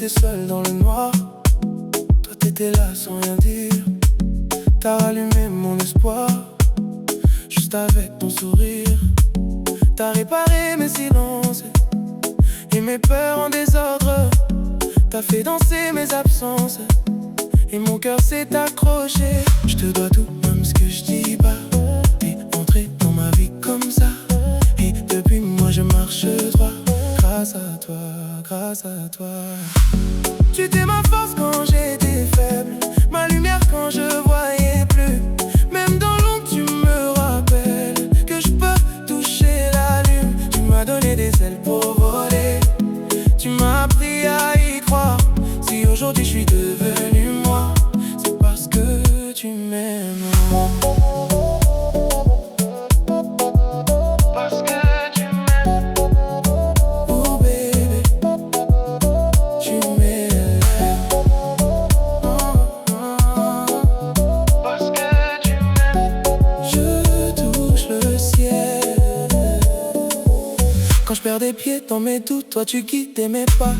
j'étais seul dans le noir. Toi t'étais là sans rien dire. T'as rallumé mon espoir, juste avec ton sourire. T'as réparé mes silences et mes peurs en désordre. T'as fait danser mes absences et mon cœur s'est accroché. Je te dois tout, même ce que je dis pas. T'es entré dans ma vie comme ça, et depuis moi je marche droit. Grâce à toi, grâce à toi. Tu étais ma force quand j'étais faible, ma lumière quand je voyais plus. Même dans l'ombre tu me rappelles que je peux toucher la lune. Tu m'as donné des ailes pour voler, tu m'as appris à y croire. Si aujourd'hui je suis devenu moi, c'est parce que tu m'aimes. Parce que tu m'aimes. Oh bébé, tu m'aimes. Parce que tu m'aimes. Je touche le ciel. Quand je perds des pieds dans mes doutes, toi tu guidais mes pas.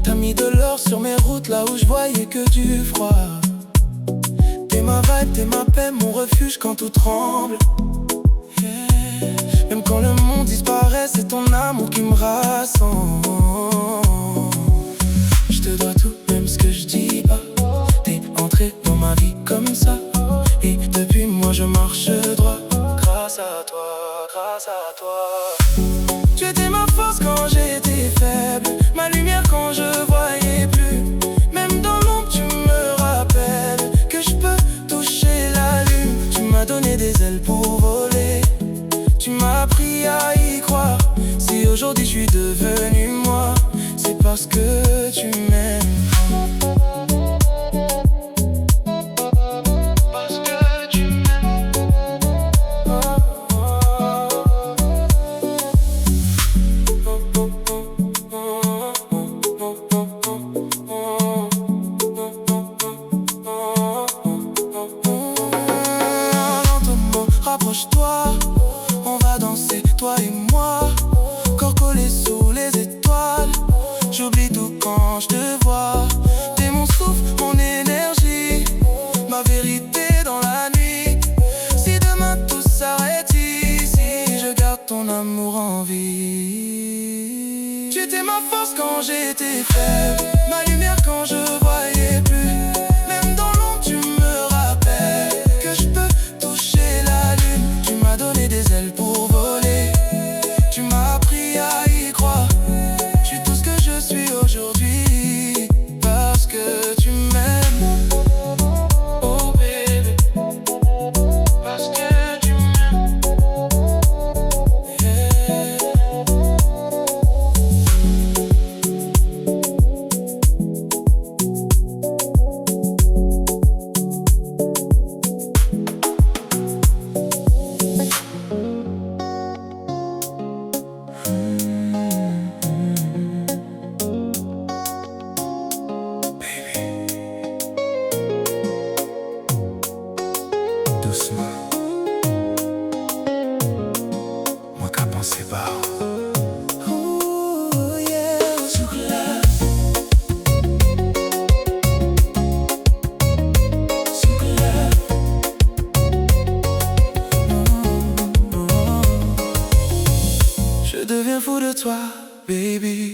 T'as mis de l'or sur mes routes là où je voyais que du froid. T'es ma vibe, t'es ma paix, mon refuge quand tout tremble. Yeah. Même quand le monde disparaît, c'est ton amour qui me rassemble. Je te dois tout, même ce que je dis pas. T'es entré dans ma vie comme ça, et depuis moi je marche droit. Grâce à toi, grâce à toi. Tu étais ma force quand j'étais faible, ma lumière quand je voyais plus. Même dans l'ombre tu me rappelles que je peux toucher la lune. Tu m'as donné des ailes pour voler, tu m'as appris à y croire. Si aujourd'hui je suis devenu moi, c'est parce que tu m'aimes. Parce que tu m'aimes. Lentement, rapproche-toi, on va danser, toi et moi, corps collés sous les étoiles. J'oublie tout quand je te vois. T'es mon souffle, mon énergie, ma vérité dans la nuit. Si demain tout s'arrête ici, je garde ton amour en vie. Tu étais ma force quand j'étais faible, ma lumière quand je voyais plus. Même dans l'ombre tu me rappelles que je peux toucher la lune. Tu m'as donné des ailes pour voler, tu m'as appris à y croire. Je suis tout ce que je suis aujourd'hui, parce que tu m'aimes. Oh bébé, parce que tu m'aimes. Yeah. Doucement, moi qu'à penser bas. Ooh, yeah, chocolat. Chocolat. Je deviens fou de toi, baby.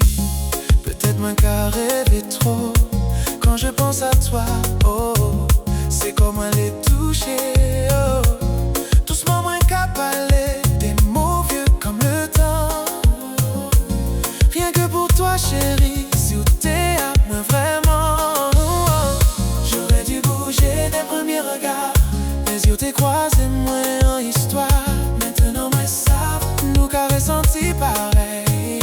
Peut-être moins qu'à rêver trop. Quand je pense à toi, oh, c'est comme elle est touchée, oh. Doucement moins qu'à parler, des mots vieux comme le temps. Rien que pour toi chérie, si où t'es à moi vraiment, oh. J'aurais dû bouger des premiers regards, les yeux t'es croisés moins en histoire. Maintenant moi ça, nous qu'avons senti pareil.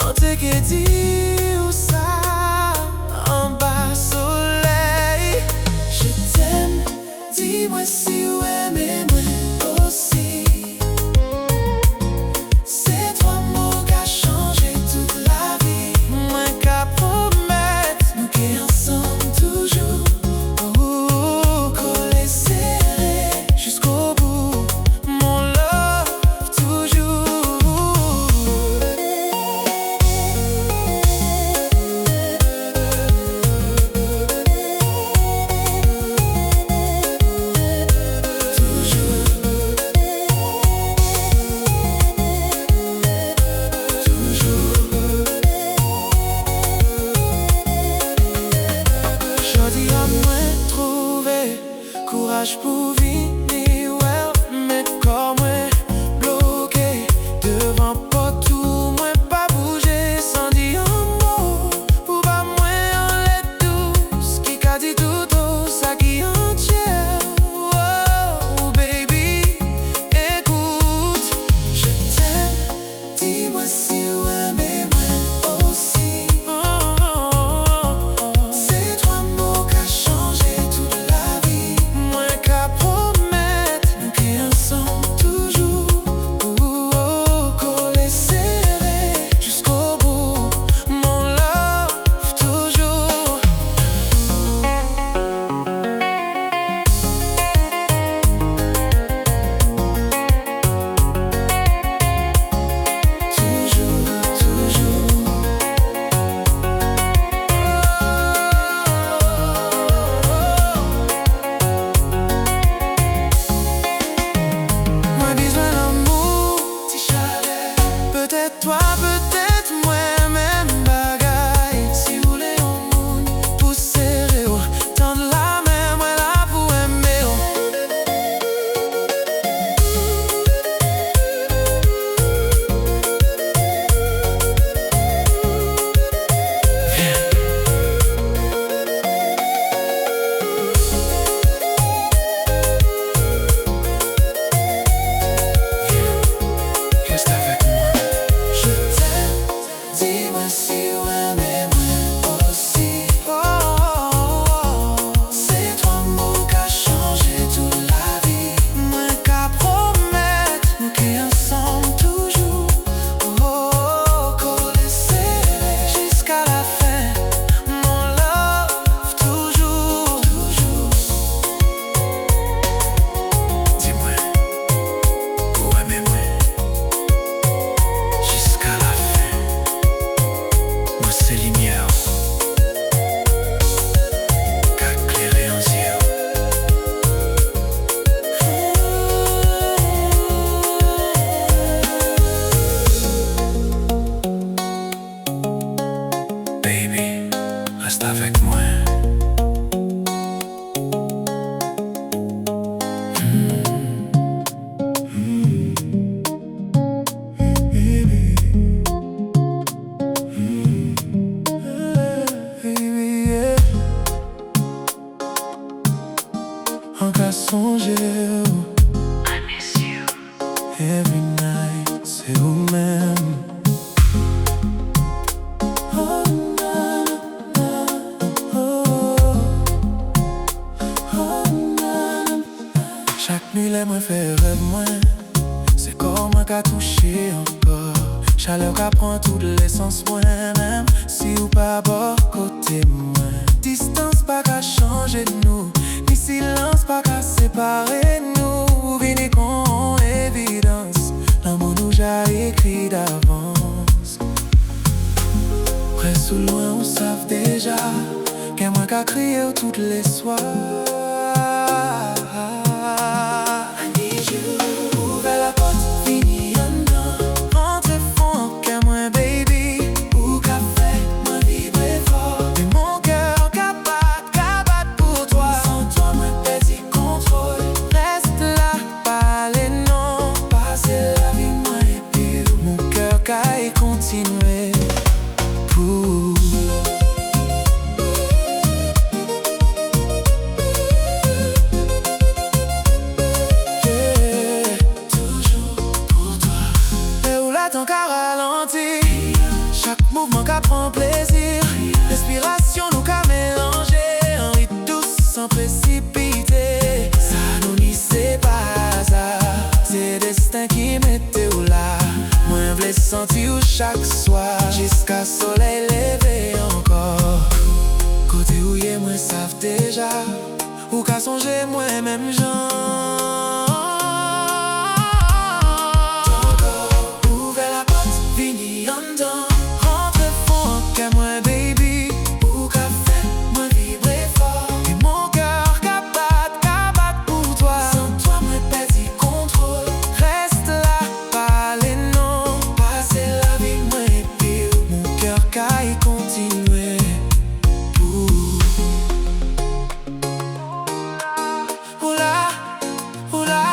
On te qu'est dit où ça, en bas soleil. Je t'aime, dis-moi si ou aimez-moi aussi. Ces trois mots qu'a changé toute la vie. Moins qu'à promettre, nous qui ensemble toujours. Oh, collés serrés jusqu'au bout. Mon love toujours. Every night, c'est vous-même. Oh, na, na, oh, oh, na, na. Chaque nuit, les moins fait rêve moins. C'est comme moi qu'a touché encore. Chaleur qu'a prend tout l'essence moi. Même si ou pas bord côté moi. Distance pas qu'à changer nous. Ni silence pas qu'à séparer nous. Vini qu'on évidence. L'amour nous j'ai écrit d'avance. Près ou loin on savent déjà. Qu'un moi qu'a crié toutes les soirs. I need you. Ouvert la porte, fini en dedans. Rentre fond, qu'un moi baby. Ou café, moi vibrer fort. Et mon cœur capable pour toi. Sans toi, moi petit contrôle. Reste là, pas les noms. Passer la vie, moi et puis mon cœur caille continuer. Pour ton qu'a ralenti, chaque mouvement qu'a prend plaisir. Respiration nous qu'a mélangé, un rythme douce sans précipiter. Ça nous n'y c'est pas hasard, c'est destin qui mettait ou là. Moi v'lais sentir chaque soir, jusqu'à soleil levé encore. Côté où y'a moi savent déjà, ou qu'à songer moi même genre. Rentre fond, qu'à moi baby. Ou café, moi vibrer fort. Et mon cœur capable pour toi. Sans toi, moi petit contrôle. Reste là, pas les noms. Passer la vie, moi et puis mon cœur caille continuer. Oula, oula.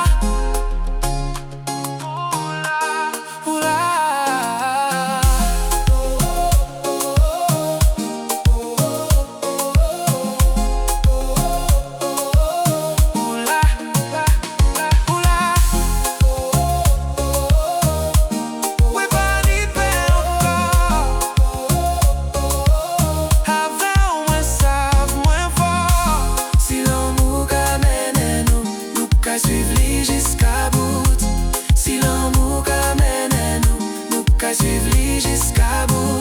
Jusqu'à bout. Si l'amour qu'amène nous, nous qu'à suivre jusqu'à bout.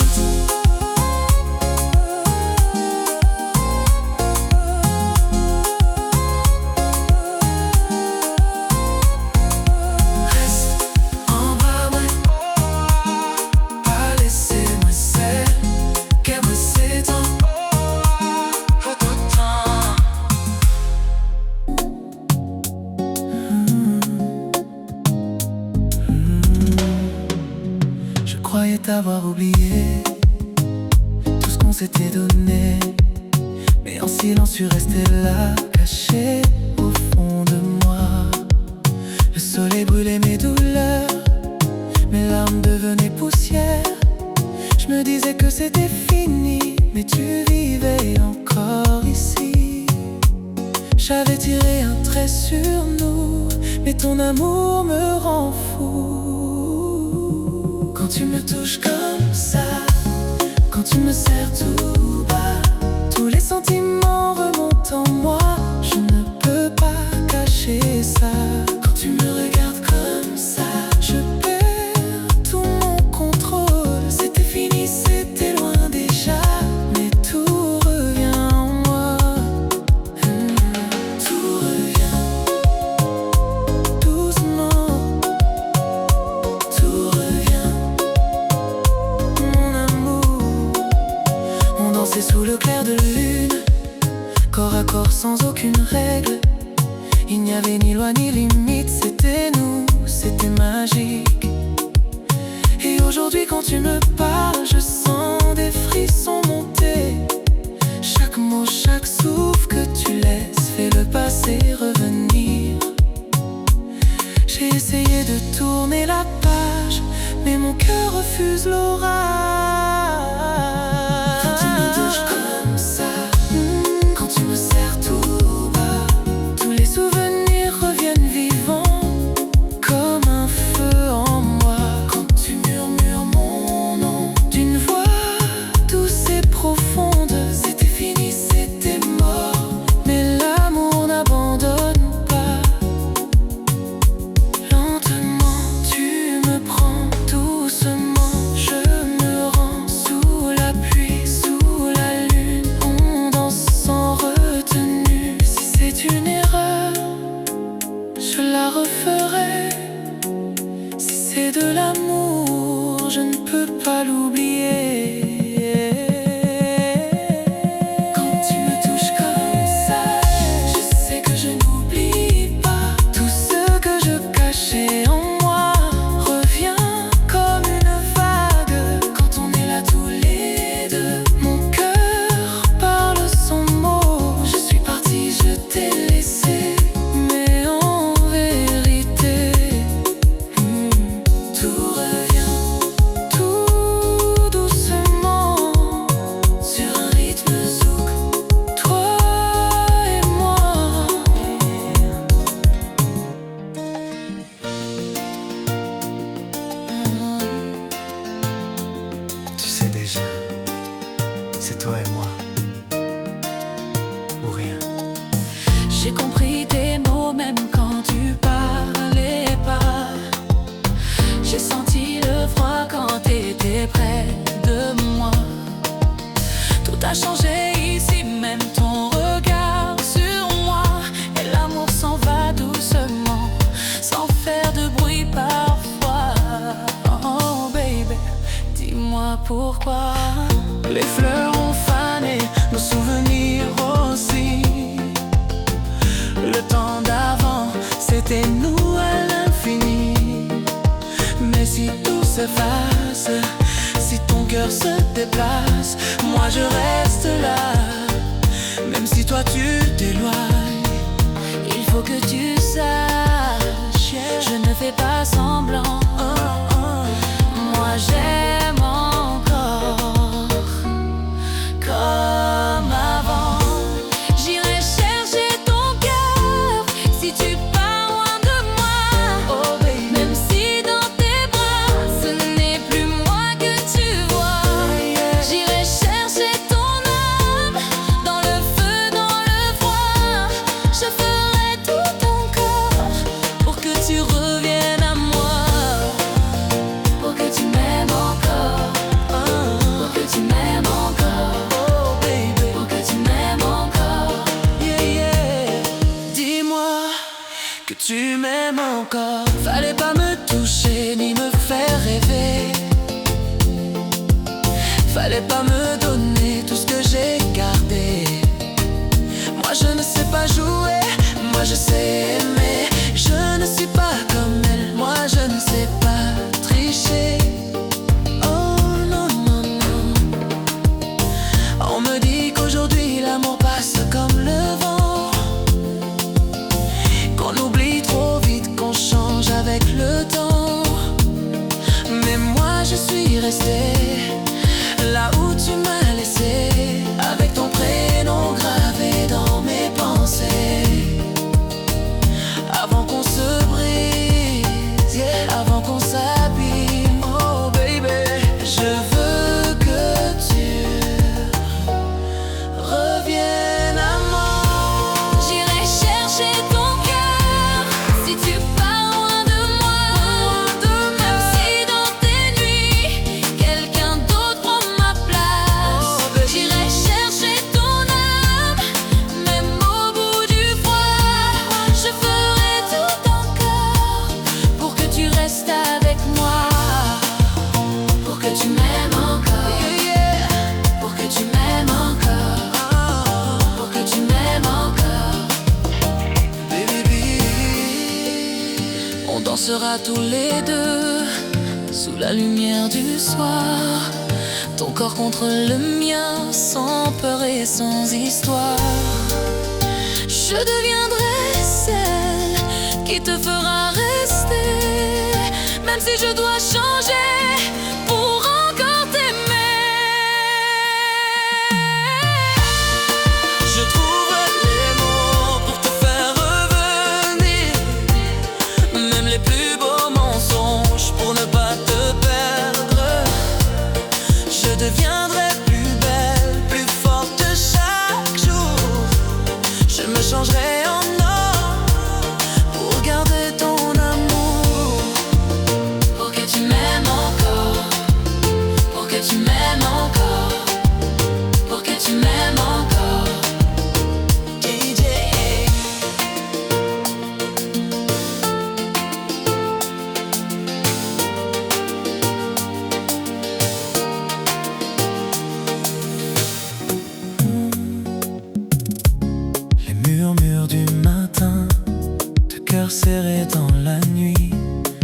Reste en bas, moi. Pas laisser moi seul. Qu'est moi c'est temps. Je croyais t'avoir oublié tout ce qu'on s'était donné, mais en silence tu restais là, caché au fond de moi. Le soleil brûlait mes douleurs, mes larmes devenaient poussière. Je me disais que c'était fini, mais tu vivais encore ici. J'avais tiré un trait sur nous, mais ton amour me rend fou. Quand tu me touches comme ça, quand tu me serres tout bas, tous les sentiments remontent en moi. Je ne peux pas cacher ça. Quand tu me regardes comme ça, je perds tout mon contrôle. C'était fini, c'était loin déjà, mais tout revient en moi. Tout revient doucement. Tout revient. Mon amour, on dansait sous le clair de lune, corps à corps sans aucune règle. Il n'y avait ni loi ni limite, c'était nous, c'était magique. Et aujourd'hui quand tu me parles, je sens des frissons monter. Chaque mot, chaque souffle que tu laisses fait le passé revenir. J'ai essayé de tourner la page, mais mon cœur refuse l'orage. Quand tu me touches comme ça, quand tu me serres tout bas, tous les souvenirs reviennent vivants comme un feu. C'est de l'amour, je ne peux pas l'oublier. Quand tu me touches comme ça, je sais que je n'oublie pas. Tout ce que je cachais en moi revient comme une vague. Quand on est là tous les deux, mon cœur parle sans mots. Je suis partie, je t'ai laissé, mais en vérité tout revient tout doucement sur un rythme zouk, toi et moi. Tu sais déjà, c'est toi et moi, ou rien. J'ai compris tes mots même quand tu parlais pas. J'ai senti le froid quand t'étais près de moi. Tout a changé ici, même ton regard sur moi. Et l'amour s'en va doucement, sans faire de bruit parfois. Oh baby, dis-moi pourquoi. Les fleurs ont fané, nos souvenirs aussi. Le temps d'avant, c'était nous à l'infini. Mais si tout s'efface, si ton cœur se déplace, moi je reste là. Même si toi tu t'éloignes, il faut que tu saches, je ne fais pas semblant. Moi j'aime encore comme avant. J'irai chercher ton cœur si tu pars loin de moi. Oh baby, même si dans tes bras ce n'est plus moi que tu vois. J'irai chercher ton âme dans le feu, dans le froid. Je ferai tout encore pour que tu reviennes à moi, pour que tu m'aimes encore, pour que tu m'aimes encore. Oh baby, pour que tu m'aimes encore. Yeah, yeah. Dis-moi que tu m'aimes encore. Fallait pas me toucher ni me faire rêver. Fallait pas me donner tout ce que j'ai gardé. Moi je ne sais pas jouer, moi je sais aimer. Je ne suis pas comme elle, moi je ne sais pas tricher. Oh non, non, non. On me dit qu'aujourd'hui l'amour passe comme le vent, qu'on oublie trop vite, qu'on change avec le temps. Mais moi je suis restée là où tu m'as laissé, avec ton prénom gravé dans mes pensées. Avant qu'on se brise, yeah, avant qu'on s'abîme. Oh baby, je veux que tu reviennes à moi. J'irai chercher ton cœur si tu pars loin de moi. Même si dans tes nuits quelqu'un d'autre prend ma place. J'irai chercher ton âme, même au bout du froid. Je ferai tout encore pour que tu restes avec moi, pour que tu m'aimes encore. Pour que tu m'aimes encore, pour que tu m'aimes encore. Baby, On dansera tous les deux sous la lumière du soir, ton corps contre le mien, sans peur et sans histoire. Je deviendrai celle qui te fera rester, même si je dois changer pour encore t'aimer. je trouve les mots pour te faire revenir, même les plus beaux mensonges pour ne pas te perdre. Je deviendrai plus belle, plus forte chaque jour. Je me changerai en or pour garder ton amour. Pour que tu m'aimes jamais dans la nuit,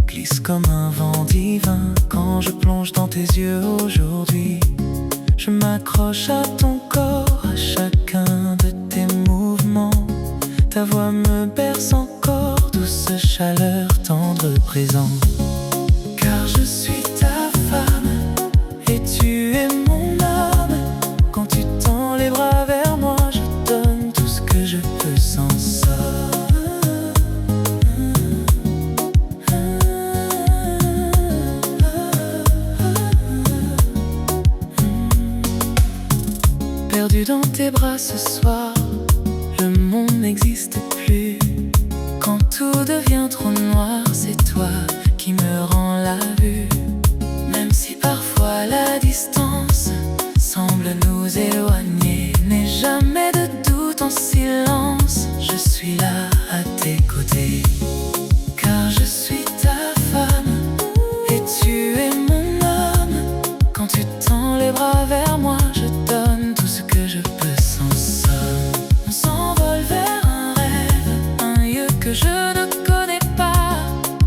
glisse comme un vent divin. Quand je plonge dans tes yeux aujourd'hui, je m'accroche à ton corps, à chacun de tes mouvements. Ta voix me berce encore, douce chaleur, tendre présent. Car je suis ta femme et tu es mon homme. Quand tu tends les bras vers moi, je donne tout ce que je peux sans ça. Perdu dans tes bras ce soir, le monde n'existe plus. Quand tout devient trop noir, c'est toi qui me rends la vue. Même si parfois la distance semble nous éloigner, n'aie jamais de doute, en silence je suis là à tes côtés. Car je suis ta femme et tu es mon homme. Quand tu tends les bras vers moi, je donne tout ce que je peux sans somme. On s'envole vers un rêve, un lieu que je ne connais pas.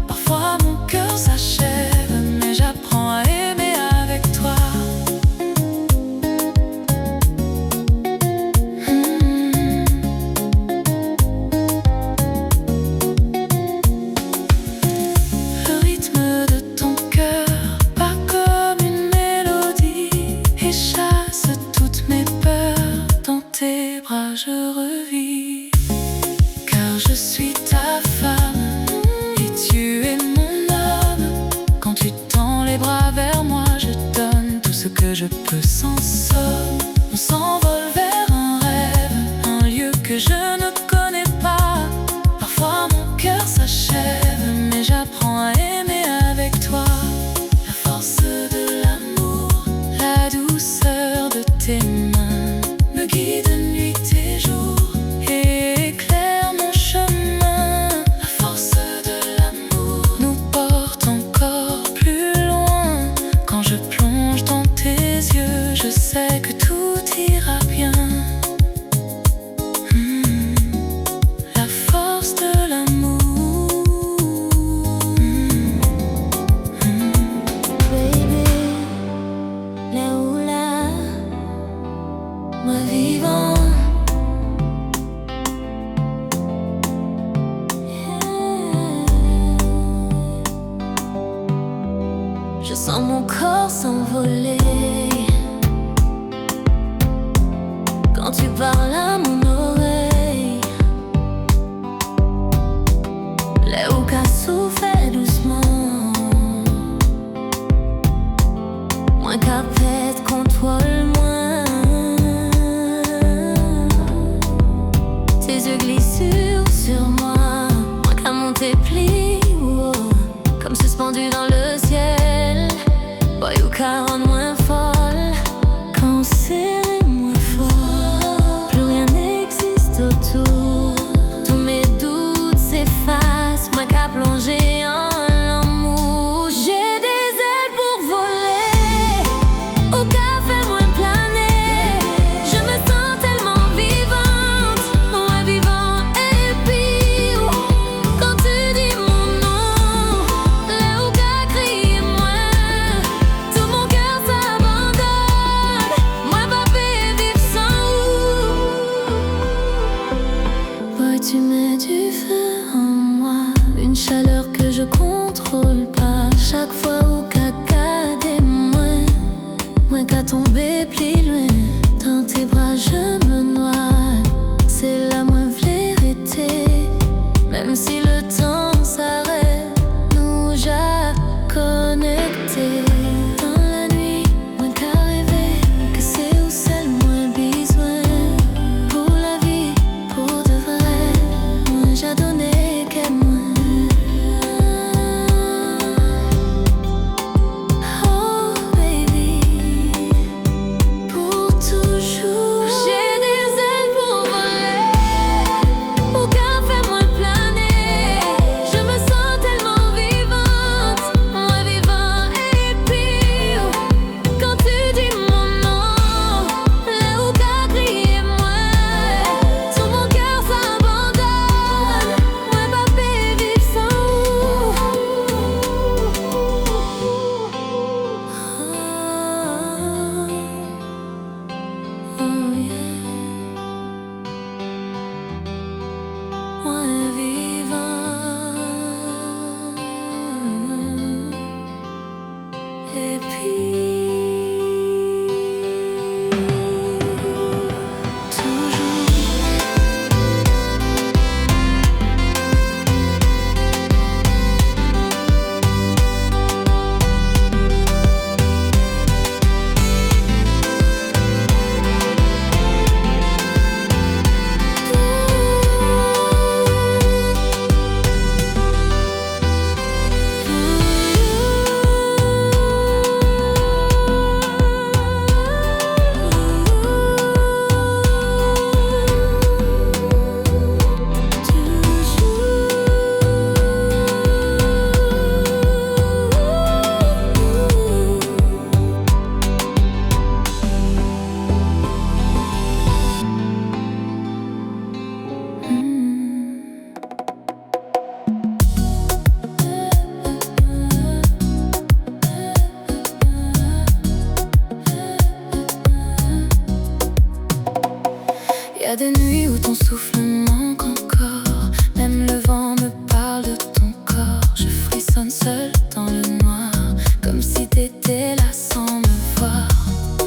Parfois mon cœur s'achève, mais j'apprends à aimer avec toi. Le rythme de ton cœur bat comme une mélodie et chasse toutes mes peurs. Dans tes bras je revis. Car je suis ta femme et tu es mon homme. Quand tu tends les bras vers moi, je donne tout ce que je peux sans somme. On s'envole vers un rêve, un lieu que je ne connais pas. Parfois mon cœur s'achève, mais j'apprends à aimer avec toi. La force de l'amour, la douceur de tes mains me guide nuit et jour et éclaire mon chemin. La force de l'amour nous porte encore plus loin. Quand je plonge dans tes yeux, je sais que tout ira bien. La force de l'amour. Baby, là où là, moi vivant. Je sens mon corps s'envoler quand tu parles à mon oreille. Là où qu'à souffler doucement, moins qu'à pète contrôle moins. Tes yeux glissent sur moi, moins qu'à monter pli, oh, comme suspendu dans le ciel. Boy, ou qu'à rendre moins folle, quand on serre moins fort. Plus rien n'existe autour, tous mes doutes s'effacent, moins qu'à plonger en l'amour. J'ai des ailes pour voler, au café moins planer. Je me sens tellement vivante, moins vivant et pire. Quand tu dis mon nom, là où qu'à crier moins, tout mon cœur s'abandonne. Moi pas pu vivre sans vous. Boy, tu mets du feu en moi, une chaleur que je contrôle pas. Chaque fois où caca des moins qu'à tomber plus loin. Dans tes bras je me noie, c'est la moins vérité. Même si le temps s'arrête, nous ja connectés. Dans la nuit, moins qu'à rêver, que c'est où c'est le moins besoin. Pour la vie, pour de vrai, moi j'ai donné qu'à moi. Y'a des nuits où ton souffle me manque encore. Même le vent me parle de ton corps. Je frissonne seule dans le noir, comme si t'étais là sans me voir.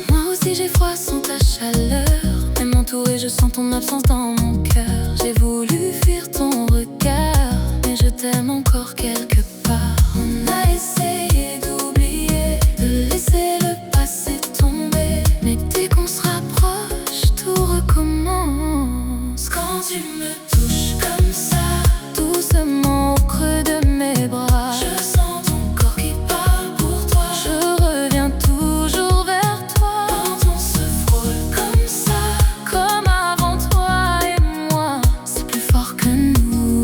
Moi aussi j'ai froid sans ta chaleur. Même entourée je sens ton absence dans mon cœur. J'ai voulu fuir ton regard, mais je t'aime encore quelque part. On a essayé d'oublier, de laisser le passé tomber, mais dès qu'on se rapproche, tout recommence. Quand tu me touches comme ça, doucement au creux de mes bras, je sens ton corps qui parle pour toi. Je reviens toujours vers toi. Quand on se frôle comme ça, comme avant toi et moi, c'est plus fort que nous.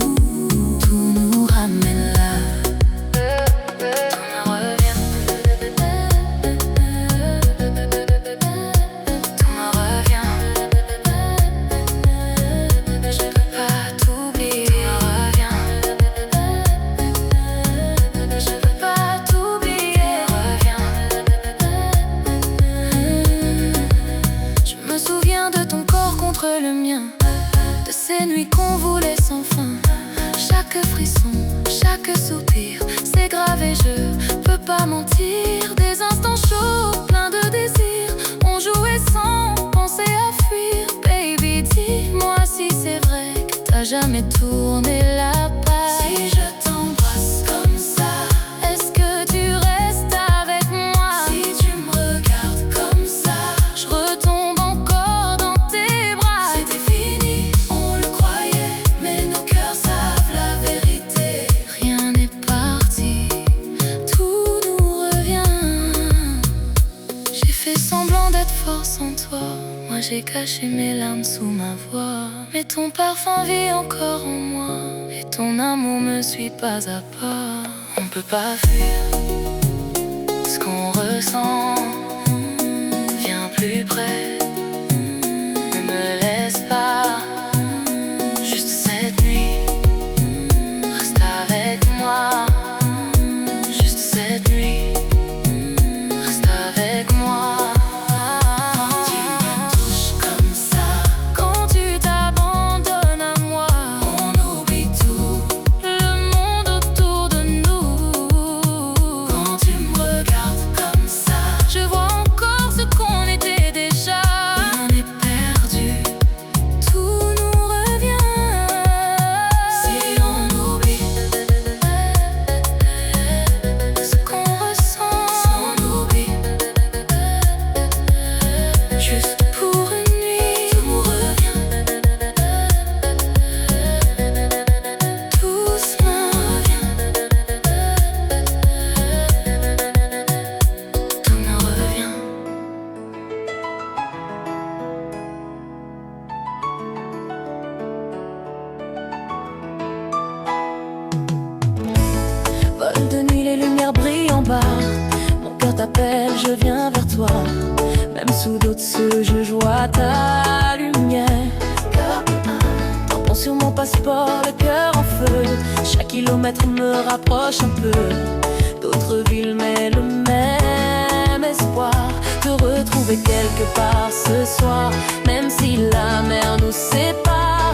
Tout nous ramène là. Tout me revient. Tout me revient. Je peux pas t'oublier. Je peux pas t'oublier. Je me souviens de ton corps contre le mien, de ces nuits qu'on voulait sans fin. Chaque frisson, chaque soupir, c'est gravé, je peux pas mentir. Des instants chauds, pleins de désir, on jouait sans penser à fuir. Baby, dis-moi si c'est vrai que t'as jamais tourné la page. Si je t'embrasse comme ça, est-ce que tu restes avec moi? Si tu me regardes comme ça, je retombe encore dans tes bras. C'était fini, on le croyait, mais nos cœurs savent la vérité. Rien n'est parti, tout nous revient. J'ai fait semblant d'être fort sans toi, moi j'ai caché mes larmes sous ma voix. Mais ton parfum vit encore en moi, et ton amour me suit pas à pas. On peut pas fuir ce qu'on ressent. Viens plus près, ne me laisse pas. Juste cette nuit, reste avec moi. Juste cette nuit, reste avec moi. Quand tu me touches comme ça, quand tu t'abandonnes à moi, on oublie tout, le monde autour de nous. Quand tu me regardes comme ça, je vois encore ce qu'on était déjà. Rien n'est perdu, tout nous revient. Si on oublie ce qu'on ressent, si on oublie juste pour une nuit, tout nous revient. Doucement revient. Tout me revient. Vol de nuit, les lumières brillent en bas. Mon cœur t'appelle, je viens vers toi. Même sous d'autres cieux, je vois ta lumière. Tampon sur mon passeport, le cœur en feu. Chaque kilomètre me rapproche un peu d'autres villes, mais le même espoir, te retrouver quelque part ce soir. Même si la mer nous sépare,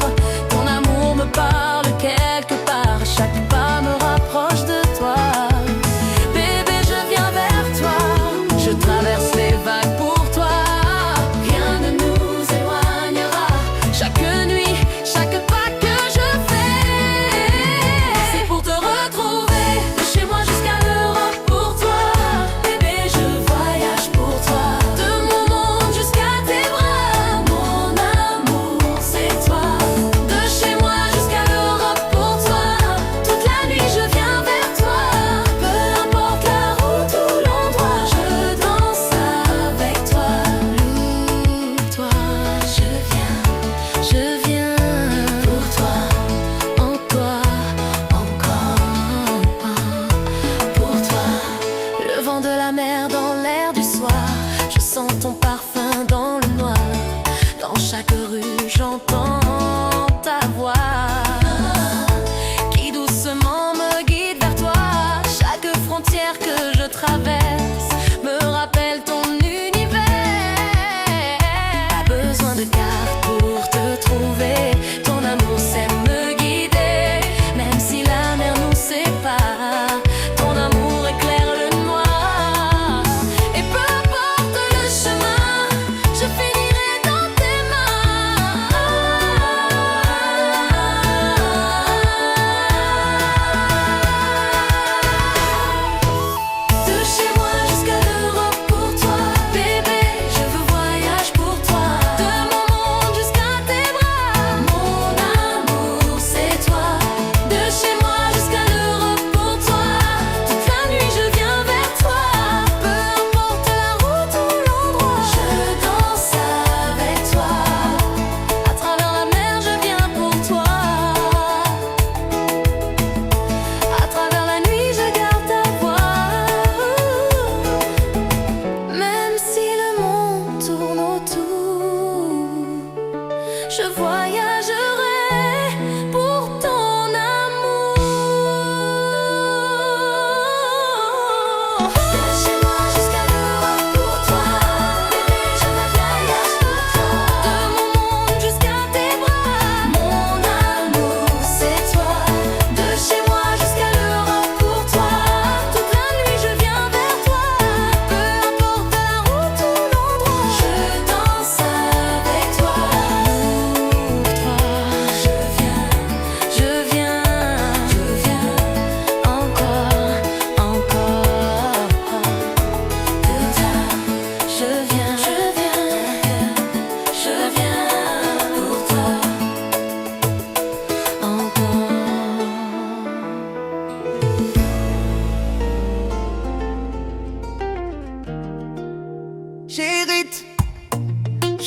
ton amour me parle quelque part. Chaque pas me rapproche de toi. Bébé, je viens vers toi.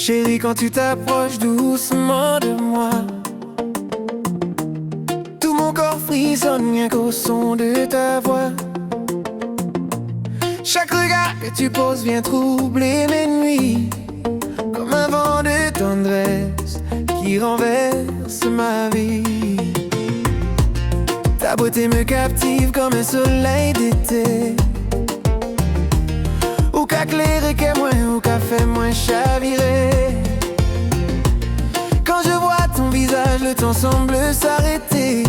Chérie, quand tu t'approches doucement de moi, tout mon corps frissonne rien qu'au son de ta voix. Chaque regard que tu poses vient troubler mes nuits, comme un vent de tendresse qui renverse ma vie. Ta beauté me captive comme un soleil d'été, ou qu'a clairé qu'est moins, ou qu'a fait moins chavirer. Quand je vois ton visage, le temps semble s'arrêter,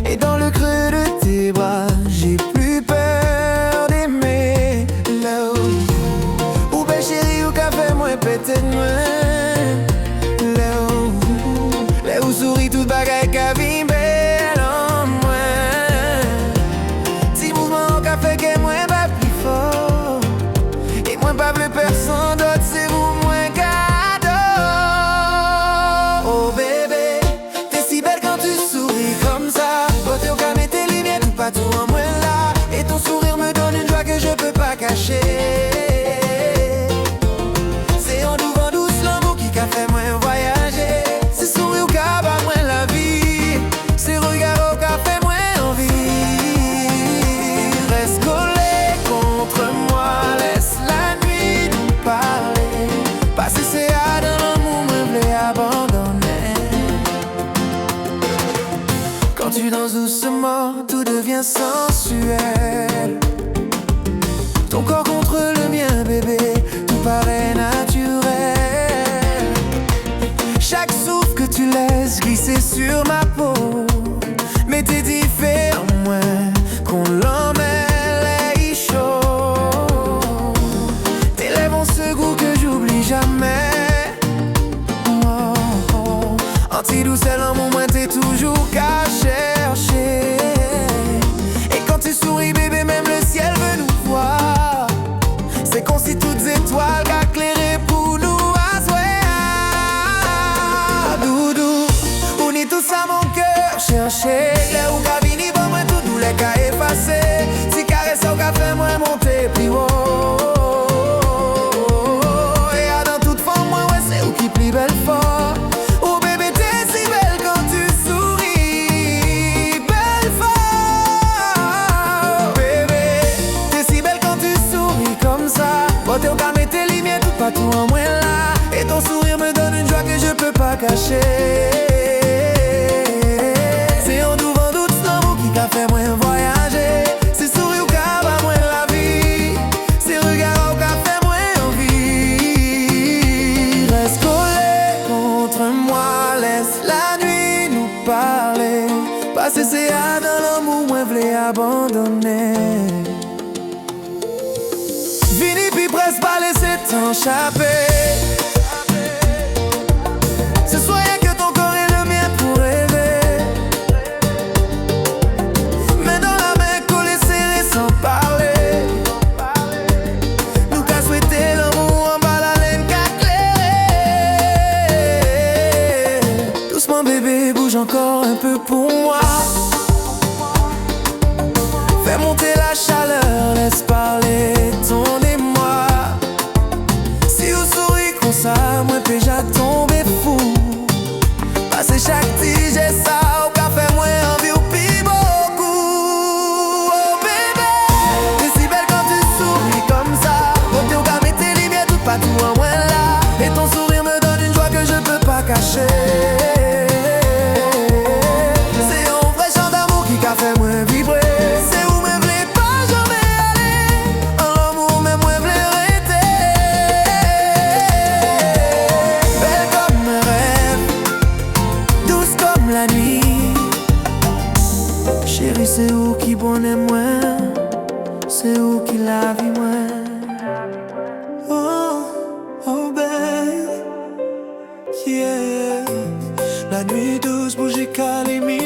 et dans le creux de tes bras, j'ai plus peur d'aimer. Là où belle chérie, ou qu'a fait moins péter de moi. Là où sourit toute bagaille qu'a vimé. Personne d'autre, c'est vous moins cadeau. Oh bébé, t'es si belle quand tu souris comme ça. Beauté au calme et tes lumières, tout pas tout en moins là. Et ton sourire me donne une joie que je peux pas cacher. C'est en ouvrant douce l'amour qui qu'a fait moins voyager. C'est sourire au qu'a pas moins la vie. C'est regard au qu'a fait moins envie. Reste collé contre moi, laisse la nuit parler. Passer c'est à dans l'amour, me voulait abandonner. Quand tu danses doucement, tout devient sensuel. Ton corps contre le mien, bébé, tout paraît naturel. Chaque souffle que tu laisses glisser sur ma peau, mais t'es différent, moins qu'on l'emmêle chaud. Tes lèvres ont ce goût que j'oublie jamais. Oh, oh. Anti-douce, l'amour, moins t'es toujours qu'à chercher. Et quand tu souris, bébé, même le ciel veut nous voir. C'est qu'on si toutes étoiles qu'a éclairé pour nous à souhait. Doudou, on est tous à mon cœur chercher. Là où qu'a vini, bon, moi tout doux, les qu'a effacé. Si caresse au qu'a fait, moi monter plus haut. Plus belle fort. Oh bébé, t'es si belle quand tu souris. Belle fort. Bébé, t'es si belle quand tu souris comme ça. Beauté au calme et tes lumières, tout pas tout en moins là. Et ton sourire me donne une joie que je peux pas cacher. C'est en ouvrant doute l'amour qui t'a fait moins voyager. C'est sourire ou qu'a pas moins la vie. C'est regard au qu'a fait moins envie. Reste moi, laisse la nuit nous parler. Passer c'est à dans l'amour, moi voulais abandonner. Vini puis presque pas laisser t'échapper. Ce soir y'a que ton corps et le mien pour rêver. Main dans la main, collés serrés sans parler. Nous qu'a souhaité l'amour en bas la laine qu'a clairé. Doucement bébé, bouge encore un peu pour moi. Fais monter la chaleur, laisse parler ton émoi. Si vous souriez comme ça, moi déjà tombé fou. Passer chaque tige et ça, au café moi envie ou pis beaucoup. Oh bébé, t'es si belle quand tu souris comme ça. Beauté au calme et tes lumières, tout pas tout en moins là. Et ton sourire me donne une joie que je peux pas cacher. C'est un vrai chant d'amour qui qu'a fait moi vibrer. C'est où me voulais pas jamais aller. En l'amour même moi voulais arrêter. Belle comme un rêve, douce comme la nuit. Chérie, c'est où qui bonne moi. C'est où qui la vie moi. Oh, oh babe, yeah. La nuit douce, bougie câlinée.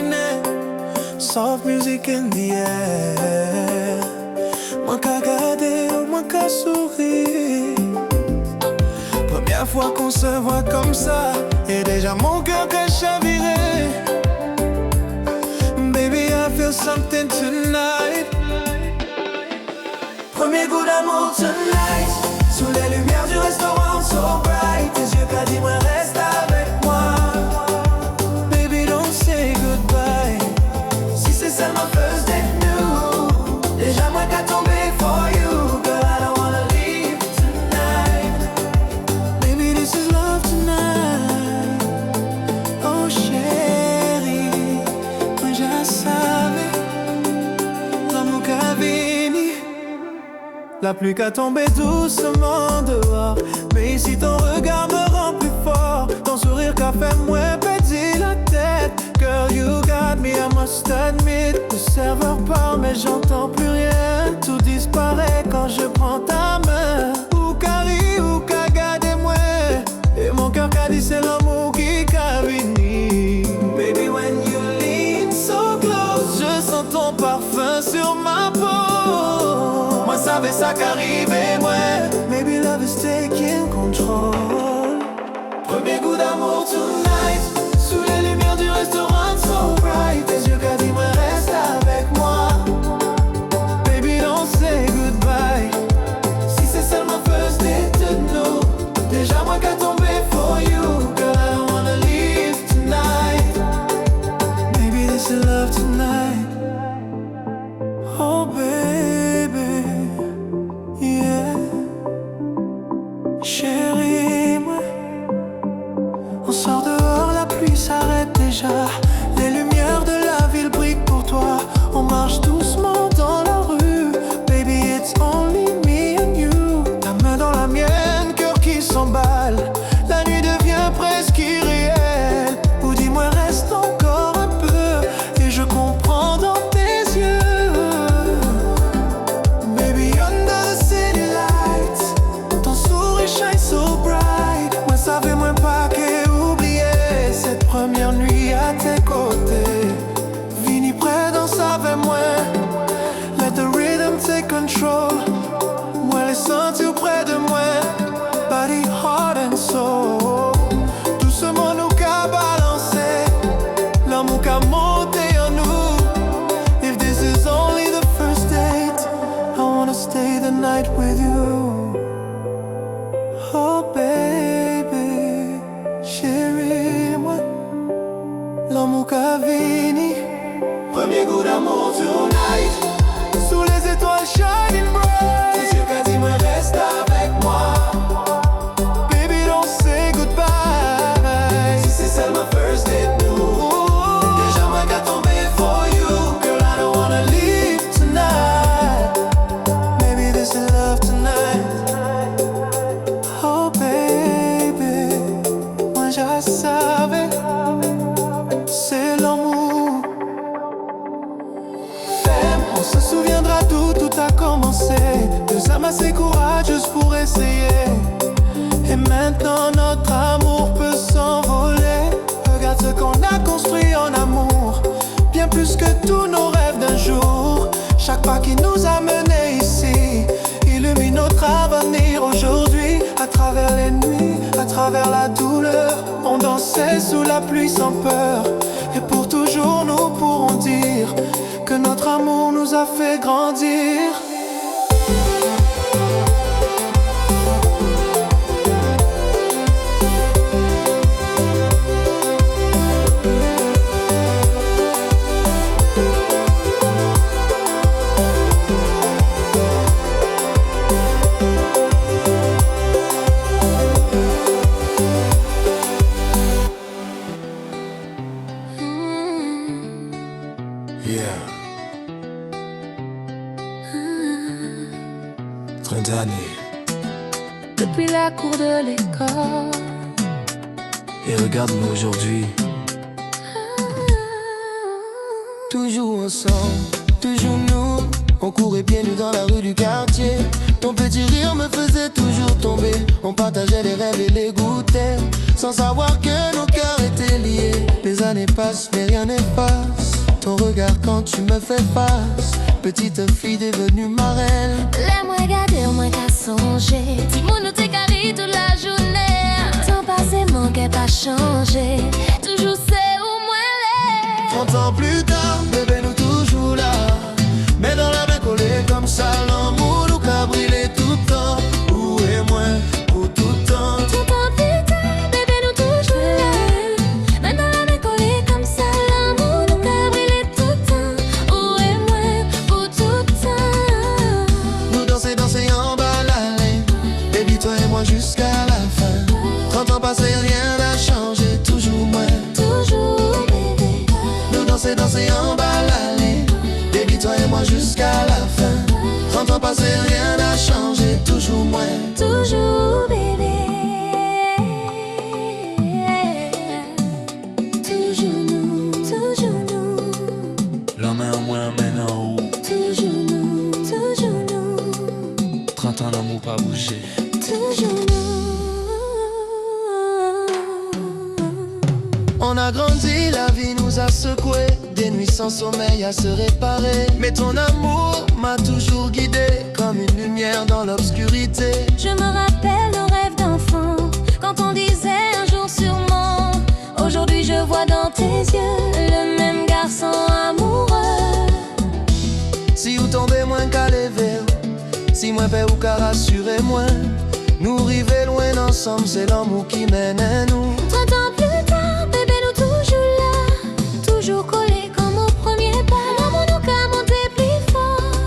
Soft music in the air. Moi qu'à garder, moi qu'à sourire. Première fois qu'on se voit comme ça, et déjà mon cœur qu'à chavirer. Baby, I feel something tonight. Premier goût d'amour tonight. Sous les lumières du restaurant so bright. Tes yeux dis-moi reste avec moi. Baby don't say goodbye. Si c'est seulement first date nous, déjà moi qu'à tomber for you. Girl I don't wanna leave tonight. Baby this is love tonight. Oh chérie, moi je savais. L'amour qu'a vini. La pluie qu'a tombé doucement dehors. Mais ici ton regard me rend plus fort. Ton sourire qu'a fait moins péter la tête. Girl you got me, I must admit. Le serveur parle mais j'entends plus rien. Tout disparaît quand je prends ta main. Ou Kari ou Kagade moi. Et mon cœur qu'a dit c'est l'amour qui qu'a vini. Baby when you lean so close, je sens ton parfum sur ma peau. Moi savais ça qu'arrivait moi. Maybe love is taking control. Premier goût d'amour tonight. Sous les lumières du restaurant so bright. Tes yeux qu'a dit moi reste avec moi. Baby don't say goodbye. Si c'est seulement first date de nous, déjà moi qu'a tombé for you. Girl I don't wanna leave tonight. Maybe this is love tonight. Oh baby, yeah. Chérie, moi, on sort dehors, la pluie s'arrête déjà. Les lumières de la ville brillent pour toi. On marche doucement dans la rue. Baby, it's only me and you. Ta main dans la mienne, cœur qui s'emballe. La nuit devient presque irréelle. Ou dis-moi reste encore un peu. Et je comprends dans tes yeux. Baby, under the city lights, ton sourire shine so bright. Moi savais moins pas qu'oublier cette première nuit à tes côtés. Vini près dans avec moi. Let the rhythm take control. Moi les sentir près de moi. Body, heart and soul. Doucement nous qu'a balancé. L'amour qu'a monté en nous. If this is only the first date, I wanna stay the night with you. Oh baby, chérie, moi, l'amour qu'a vini. Premier goût d'amour tonight. Sous les étoiles shining bright. Tes yeux qu'a dit moi reste avec moi. Baby don't say goodbye. Si c'est seulement first date nous, déjà moi qu'a tombé for you. Girl I don't wanna leave tonight. Maybe this is love tonight. Oh baby, moi je savais. C'est l'amour. Femme, on se souviendra d'où tout a commencé. Deux âmes assez courageuses pour essayer. Et maintenant notre amour peut s'envoler. Regarde ce qu'on a construit en amour. Bien plus que tous nos rêves d'un jour. Chaque pas qui nous a menés ici illumine notre avenir aujourd'hui. À travers les nuits, à travers la douleur, on dansait sous la pluie sans peur. Et pour toujours nous pourrons dire que notre amour nous a fait grandir. Depuis la cour de l'école. Et regarde-nous aujourd'hui. Toujours ensemble, toujours nous. On courait pieds nus dans la rue du quartier. Ton petit rire me faisait toujours tomber. On partageait les rêves et les goûters, sans savoir que nos cœurs étaient liés. Les années passent mais rien n'efface ton regard quand tu me fais face. Petite fille devenue ma reine. Laisse-moi regarder, moi qu'à songer. Dis-moi nous t'es carré toute la journée. Temps passé, manquait pas changé. Toujours c'est où moi l'est. 30 ans plus tard, bébé nous toujours là. Mais dans la main collée comme ça, l'amour nous qu'a brûlé tout le temps. Où est moi pour tout le temps. Tout en plus tard, bébé sommeil à se réparer. Mais ton amour m'a toujours guidé, comme une lumière dans l'obscurité. Je me rappelle nos rêves d'enfant, quand on disait un jour sûrement. Aujourd'hui je vois dans tes yeux le même garçon amoureux. Si ou tomber moins qu'à lever, si moins fait ou qu'à rassurer moins. Nous river loin ensemble, c'est l'amour qui mène à nous. 30 ans plus tard, bébé, nous toujours là, toujours collés comme au premier pas. L'amour nous qu'a monté plus fort,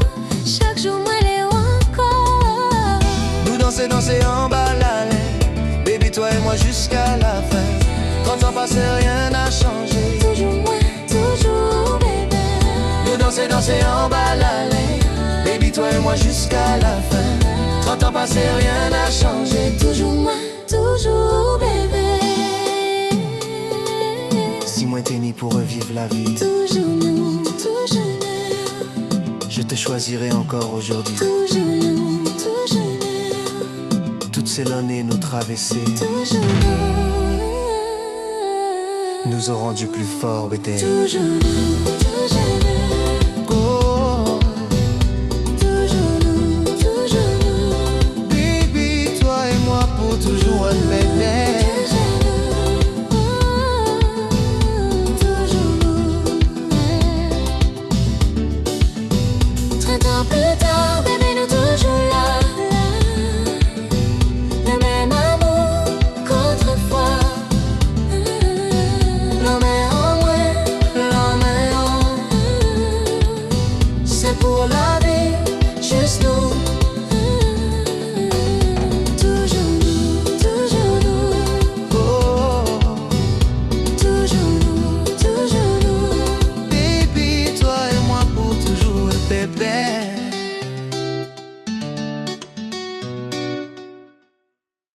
chaque jour moi l'ai encore. Nous danser en bas la laine, baby toi et moi jusqu'à la fin. 30 ans passé, rien n'a changé. Toujours moi, toujours bébé. Nous danser en bas la laine, baby toi et moi jusqu'à la fin. 30 ans passé, rien n'a changé. Toujours moi, toujours bébé. Si moi t'es ni pour revivre la vie, Toujours nous, toujours nous. je te choisirai encore aujourd'hui. Toujours nous, toujours nous. Toutes ces années nous traverser Toujours nous. nous ont rendu plus forts, bébé. Toujours nous.